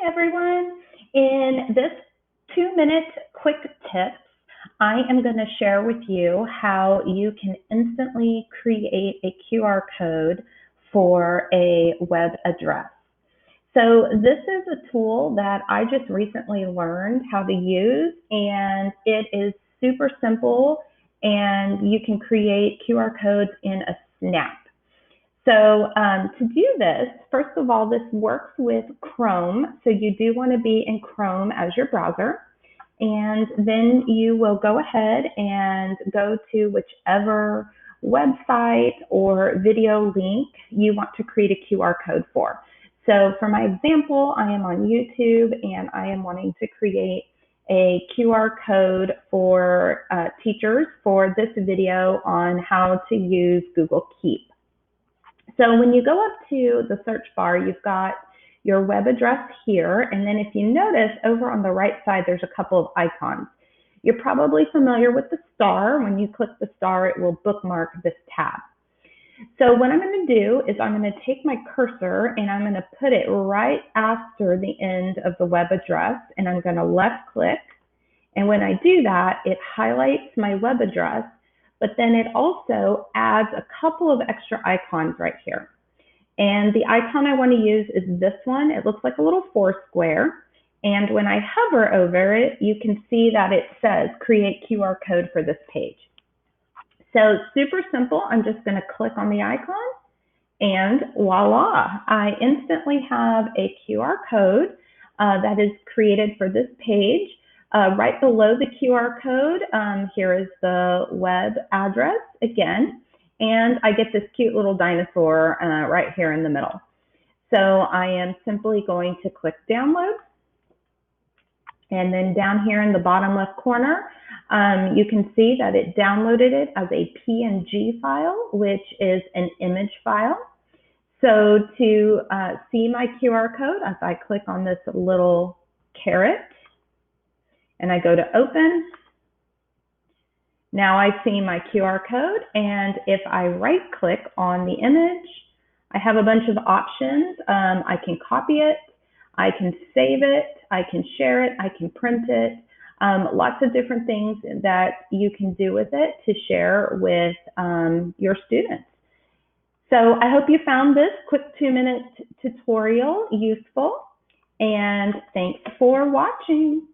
everyone. In this 2-minute quick tips, I am going to share with you how you can instantly create a QR code for a web address. So this is a tool that I just recently learned how to use, and it is super simple, and you can create QR codes in a snap. So to do this, first of all, this works with Chrome. So you do want to be in Chrome as your browser. And then you will go ahead and go to whichever website or video link you want to create a QR code for. So for my example, I am on YouTube and I am wanting to create a QR code for teachers for this video on how to use Google Keep. So when you go up to the search bar, you've got your web address here, and then if you notice over on the right side, there's a couple of icons. You're probably familiar with the star. When you click the star, it will bookmark this tab. So what I'm going to do is I'm going to take my cursor and I'm going to put it right after the end of the web address, and I'm going to left click. And when I do that, it highlights my web address, but then it also adds a couple of extra icons right here. And the icon I want to use is this one. It looks like a little foursquare. And when I hover over it, you can see that it says create QR code for this page. So super simple. I'm just going to click on the icon and voila, I instantly have a QR code that is created for this page. Right below the QR code, here is the web address again. And I get this cute little dinosaur right here in the middle. So I am simply going to click download. And then down here in the bottom left corner, you can see that it downloaded it as a PNG file, which is an image file. So to see my QR code, as I click on this little caret and I go to open, now I see my QR code, and if I right click on the image, I have a bunch of options. I can copy it, I can save it, I can share it, I can print it. Lots of different things that you can do with it to share with your students. So I hope you found this quick 2-minute tutorial useful, and thanks for watching.